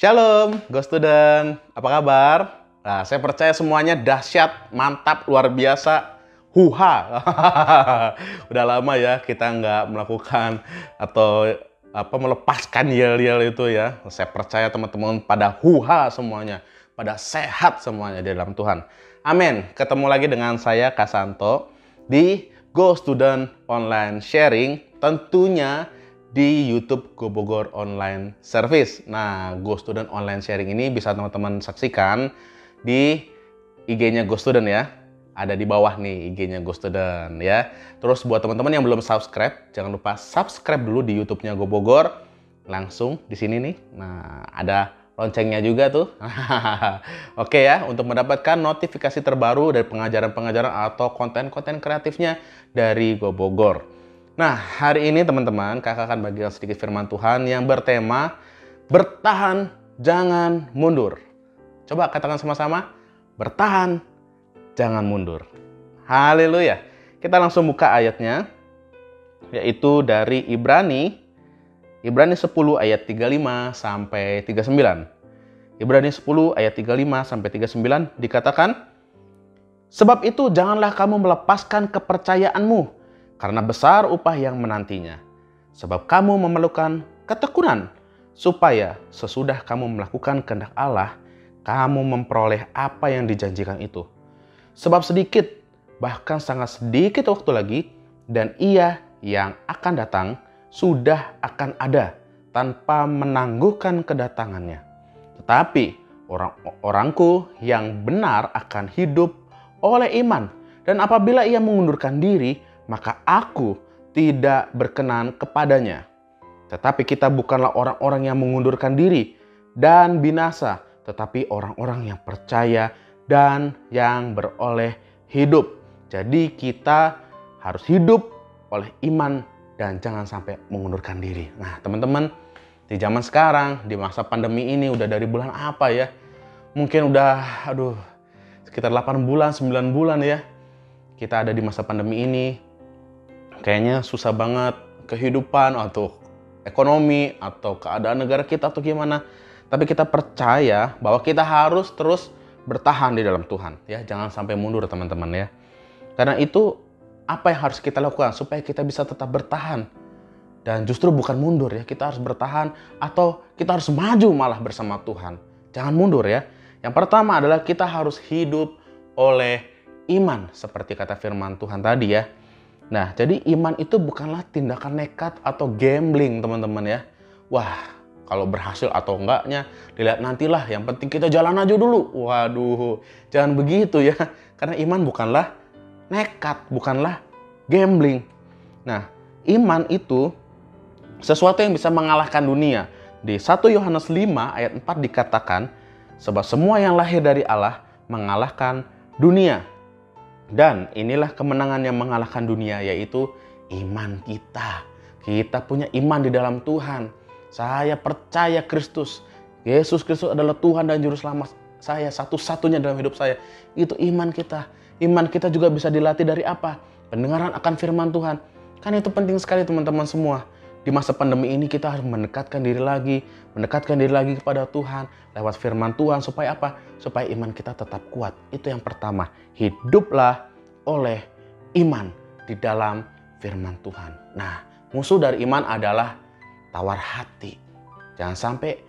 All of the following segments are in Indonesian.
Shalom, Go Student. Apa kabar? Nah, saya percaya semuanya dahsyat, mantap, luar biasa. Huha. Udah lama ya kita nggak melakukan atau melepaskan yel-yel itu ya. Saya percaya teman-teman pada huha semuanya, pada sehat semuanya di dalam Tuhan. Amin. Ketemu lagi dengan saya Kasanto di Go Student Online Sharing, tentunya di YouTube Go Bogor Online Service. Nah, Go Student Online Sharing ini bisa teman-teman saksikan di IG-nya Go Student ya. Ada di bawah nih IG-nya Go Student ya. Terus buat teman-teman yang belum subscribe, jangan lupa subscribe dulu di YouTube-nya Go Bogor. Langsung di sini nih. Nah, ada loncengnya juga tuh. Oke ya, untuk mendapatkan notifikasi terbaru dari pengajaran-pengajaran atau konten-konten kreatifnya dari Go Bogor. Nah, hari ini teman-teman, kakak akan bagikan sedikit firman Tuhan yang bertema bertahan, jangan mundur. Coba katakan sama-sama, bertahan, jangan mundur. Haleluya. Kita langsung buka ayatnya, yaitu dari Ibrani 10 ayat 35 sampai 39. Ibrani 10 ayat 35 sampai 39 dikatakan, sebab itu janganlah kamu melepaskan kepercayaanmu, karena besar upah yang menantinya. Sebab kamu memerlukan ketekunan, supaya sesudah kamu melakukan kehendak Allah, kamu memperoleh apa yang dijanjikan itu. Sebab sedikit, bahkan sangat sedikit waktu lagi, dan Ia yang akan datang sudah akan ada tanpa menangguhkan kedatangannya. Tetapi orang-orangku yang benar akan hidup oleh iman. Dan apabila ia mengundurkan diri, maka aku tidak berkenan kepadanya. Tetapi kita bukanlah orang-orang yang mengundurkan diri dan binasa, tetapi orang-orang yang percaya dan yang beroleh hidup. Jadi kita harus hidup oleh iman dan jangan sampai mengundurkan diri. Nah teman-teman, di zaman sekarang, di masa pandemi ini udah dari bulan apa ya? Mungkin udah sekitar 8 bulan, 9 bulan ya. Kita ada di masa pandemi ini. Kayaknya susah banget kehidupan atau ekonomi atau keadaan negara kita atau gimana. Tapi kita percaya bahwa kita harus terus bertahan di dalam Tuhan ya. Jangan sampai mundur teman-teman ya. Karena itu apa yang harus kita lakukan supaya kita bisa tetap bertahan. Dan justru bukan mundur ya. Kita harus bertahan atau kita harus maju malah bersama Tuhan. Jangan mundur ya. Yang pertama adalah kita harus hidup oleh iman. Seperti kata firman Tuhan tadi ya. Nah, jadi iman itu bukanlah tindakan nekat atau gambling, teman-teman ya. Wah, kalau berhasil atau enggaknya, dilihat nantilah. Yang penting kita jalan aja dulu. Waduh, jangan begitu ya. Karena iman bukanlah nekat, bukanlah gambling. Nah, iman itu sesuatu yang bisa mengalahkan dunia. Di 1 Yohanes 5 ayat 4 dikatakan, sebab semua yang lahir dari Allah mengalahkan dunia. Dan inilah kemenangan yang mengalahkan dunia, yaitu iman kita. Kita punya iman di dalam Tuhan. Saya percaya Kristus. Yesus Kristus adalah Tuhan dan Juru Selamat saya, satu-satunya dalam hidup saya. Itu iman kita. Iman kita juga bisa dilatih dari apa? Pendengaran akan firman Tuhan. Kan itu penting sekali teman-teman semua. Di masa pandemi ini kita harus mendekatkan diri lagi kepada Tuhan lewat firman Tuhan. Supaya apa? Supaya iman kita tetap kuat. Itu yang pertama. Hiduplah oleh iman di dalam firman Tuhan. Nah, musuh dari iman adalah tawar hati. Jangan sampai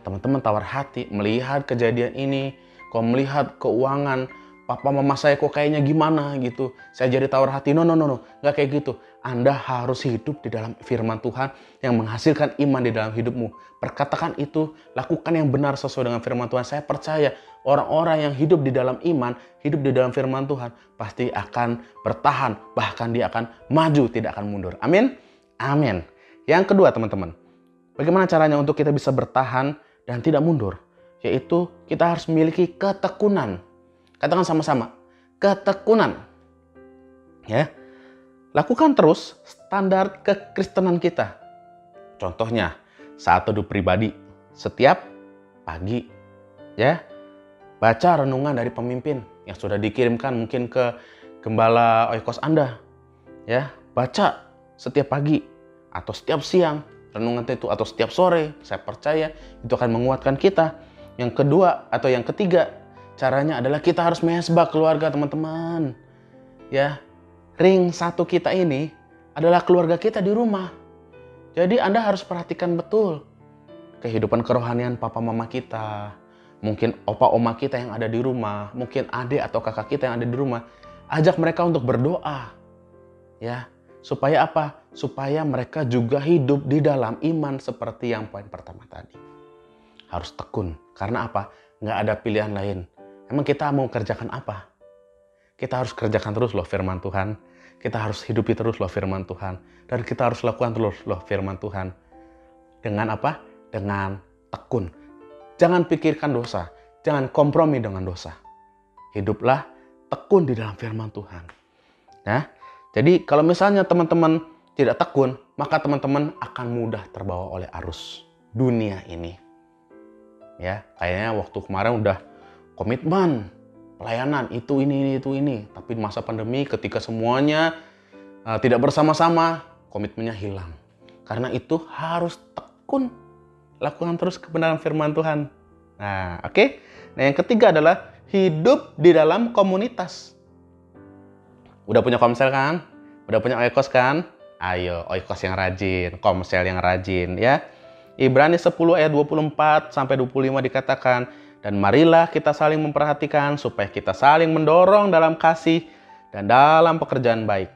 teman-teman tawar hati melihat kejadian ini. Kok melihat keuangan papa mama saya kok kayaknya gimana gitu. Saya jadi tawar hati. No. Nggak kayak gitu. Anda harus hidup di dalam firman Tuhan yang menghasilkan iman di dalam hidupmu. Perkatakan itu, lakukan yang benar sesuai dengan firman Tuhan. Saya percaya orang-orang yang hidup di dalam iman, hidup di dalam firman Tuhan, pasti akan bertahan. Bahkan dia akan maju, tidak akan mundur. Amin? Amin. Yang kedua teman-teman, bagaimana caranya untuk kita bisa bertahan dan tidak mundur? Yaitu kita harus memiliki ketekunan. Katakan sama-sama, ketekunan. Ya. Lakukan terus standar kekristenan kita. Contohnya, saat teduh pribadi setiap pagi, ya. Baca renungan dari pemimpin yang sudah dikirimkan mungkin ke gembala oikos Anda. Ya, baca setiap pagi atau setiap siang renungan itu atau setiap sore, saya percaya itu akan menguatkan kita. Yang kedua atau yang ketiga, caranya adalah kita harus mesbah keluarga, teman-teman. Ya, ring satu kita ini adalah keluarga kita di rumah. Jadi Anda harus perhatikan betul kehidupan kerohanian papa mama kita. Mungkin opa oma kita yang ada di rumah, mungkin adik atau kakak kita yang ada di rumah. Ajak mereka untuk berdoa. Ya, supaya apa? Supaya mereka juga hidup di dalam iman seperti yang poin pertama tadi. Harus tekun. Karena apa? Nggak ada pilihan lain. Emang kita mau kerjakan apa? Kita harus kerjakan terus loh firman Tuhan. Kita harus hidupi terus loh firman Tuhan. Dan kita harus lakukan terus loh firman Tuhan. Dengan apa? Dengan tekun. Jangan pikirkan dosa. Jangan kompromi dengan dosa. Hiduplah tekun di dalam firman Tuhan. Nah, jadi kalau misalnya teman-teman tidak tekun, maka teman-teman akan mudah terbawa oleh arus dunia ini. Ya, kayaknya waktu kemarin udah komitmen, pelayanan, itu ini. Tapi masa pandemi ketika semuanya tidak bersama-sama, komitmennya hilang. Karena itu harus tekun. Lakukan terus kebenaran firman Tuhan. Nah, oke. Nah, yang ketiga adalah hidup di dalam komunitas. Udah punya komsel kan? Udah punya oikos kan? Ayo, oikos yang rajin, komsel yang rajin ya. Ibrani 10 ayat 24 sampai 25 dikatakan, dan marilah kita saling memperhatikan supaya kita saling mendorong dalam kasih dan dalam pekerjaan baik.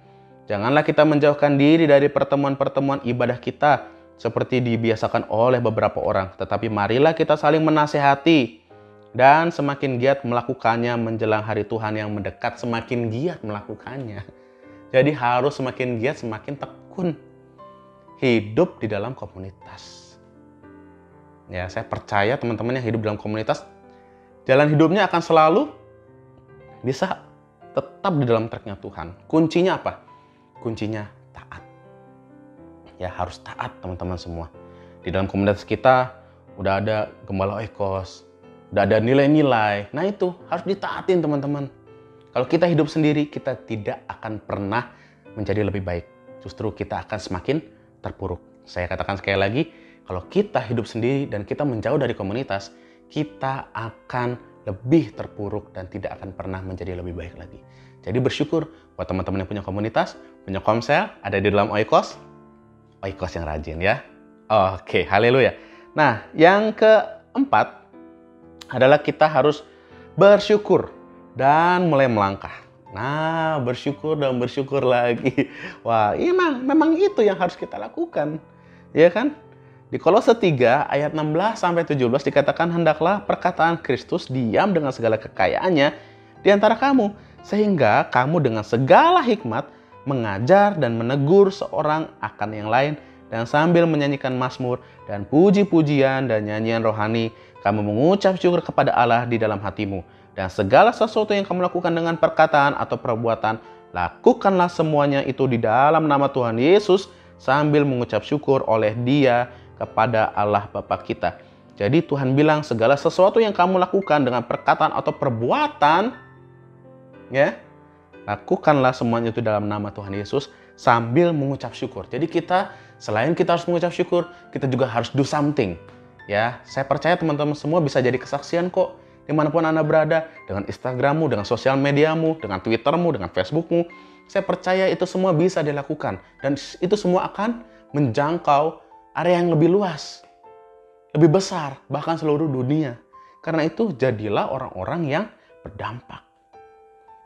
Janganlah kita menjauhkan diri dari pertemuan-pertemuan ibadah kita seperti dibiasakan oleh beberapa orang, tetapi marilah kita saling menasehati dan semakin giat melakukannya menjelang hari Tuhan yang mendekat, semakin giat melakukannya. Jadi harus semakin giat, semakin tekun. Hidup di dalam komunitas. Ya, saya percaya teman-teman yang hidup dalam komunitas, jalan hidupnya akan selalu bisa tetap di dalam tracknya Tuhan. Kuncinya apa? Kuncinya taat. Ya, harus taat teman-teman semua. Di dalam komunitas kita udah ada gembala oikos, udah ada nilai-nilai. Nah itu harus ditaatin teman-teman. Kalau kita hidup sendiri, kita tidak akan pernah menjadi lebih baik. Justru kita akan semakin terpuruk. Saya katakan sekali lagi, kalau kita hidup sendiri dan kita menjauh dari komunitas, kita akan lebih terpuruk dan tidak akan pernah menjadi lebih baik lagi. Jadi bersyukur buat teman-teman yang punya komunitas, punya komsel, ada di dalam oikos yang rajin ya. Oke, haleluya. Nah, yang keempat adalah kita harus bersyukur dan mulai melangkah. Nah, bersyukur dan bersyukur lagi. Wah, memang itu yang harus kita lakukan. Ya kan? Di Kolose 3 ayat 16 sampai 17 dikatakan, hendaklah perkataan Kristus diam dengan segala kekayaannya di antara kamu, sehingga kamu dengan segala hikmat mengajar dan menegur seorang akan yang lain, dan sambil menyanyikan mazmur dan puji-pujian dan nyanyian rohani, kamu mengucap syukur kepada Allah di dalam hatimu. Dan segala sesuatu yang kamu lakukan dengan perkataan atau perbuatan, lakukanlah semuanya itu di dalam nama Tuhan Yesus, sambil mengucap syukur oleh Dia kepada Allah Bapa kita. Jadi Tuhan bilang segala sesuatu yang kamu lakukan dengan perkataan atau perbuatan, ya, lakukanlah semuanya itu dalam nama Tuhan Yesus sambil mengucap syukur. Jadi selain kita harus mengucap syukur, kita juga harus do something. Ya, saya percaya teman-teman semua bisa jadi kesaksian kok dimanapun Anda berada, dengan Instagrammu, dengan sosial mediamu, dengan Twittermu, dengan Facebookmu. Saya percaya itu semua bisa dilakukan dan itu semua akan menjangkau area yang lebih luas, lebih besar, bahkan seluruh dunia. Karena itu jadilah orang-orang yang berdampak.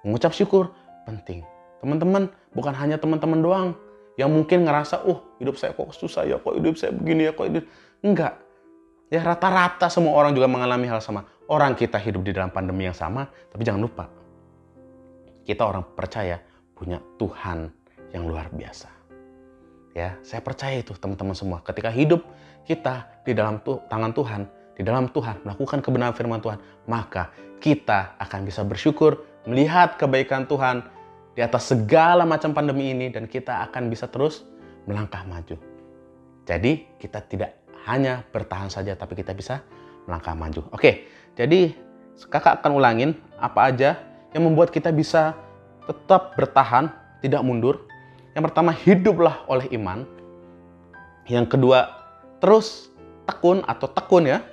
Mengucap syukur penting. Teman-teman, bukan hanya teman-teman doang yang mungkin ngerasa, hidup saya kok susah ya, kok hidup saya begini ya, kok hidup. Enggak. Ya rata-rata semua orang juga mengalami hal sama. Orang kita hidup di dalam pandemi yang sama, tapi jangan lupa, kita orang percaya punya Tuhan yang luar biasa. Ya, saya percaya itu teman-teman semua. Ketika hidup kita di dalam tangan Tuhan, di dalam Tuhan, melakukan kebenaran firman Tuhan, maka kita akan bisa bersyukur, melihat kebaikan Tuhan di atas segala macam pandemi ini, dan kita akan bisa terus melangkah maju. Jadi kita tidak hanya bertahan saja, tapi kita bisa melangkah maju. Oke, jadi kakak akan ulangin apa aja yang membuat kita bisa tetap bertahan, tidak mundur. Yang pertama, hiduplah oleh iman. Yang kedua, terus tekun atau tekun ya.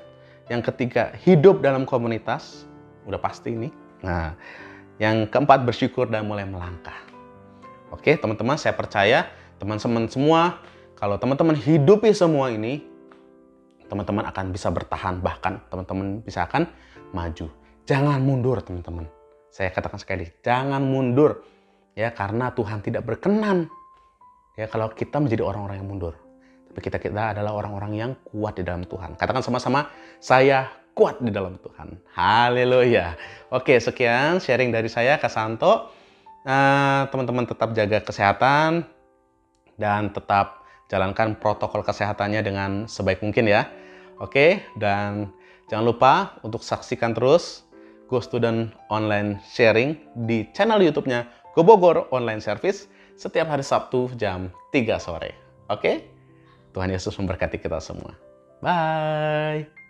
Yang ketiga, hidup dalam komunitas. Udah pasti ini. Nah, yang keempat, bersyukur dan mulai melangkah. Oke, teman-teman, saya percaya teman-teman semua, kalau teman-teman hidupi semua ini, teman-teman akan bisa bertahan, bahkan teman-teman bisa akan maju. Jangan mundur, teman-teman. Saya katakan sekali, jangan mundur. Ya, karena Tuhan tidak berkenan ya kalau kita menjadi orang-orang yang mundur. Tapi kita adalah orang-orang yang kuat di dalam Tuhan. Katakan sama-sama, saya kuat di dalam Tuhan. Haleluya. Oke, sekian sharing dari saya, Kak Santo. Teman-teman tetap jaga kesehatan dan tetap jalankan protokol kesehatannya dengan sebaik mungkin ya. Oke, dan jangan lupa untuk saksikan terus Go Student Online Sharing di channel YouTube-nya Go Bogor Online Service setiap hari Sabtu jam 3 sore. Oke? Tuhan Yesus memberkati kita semua. Bye!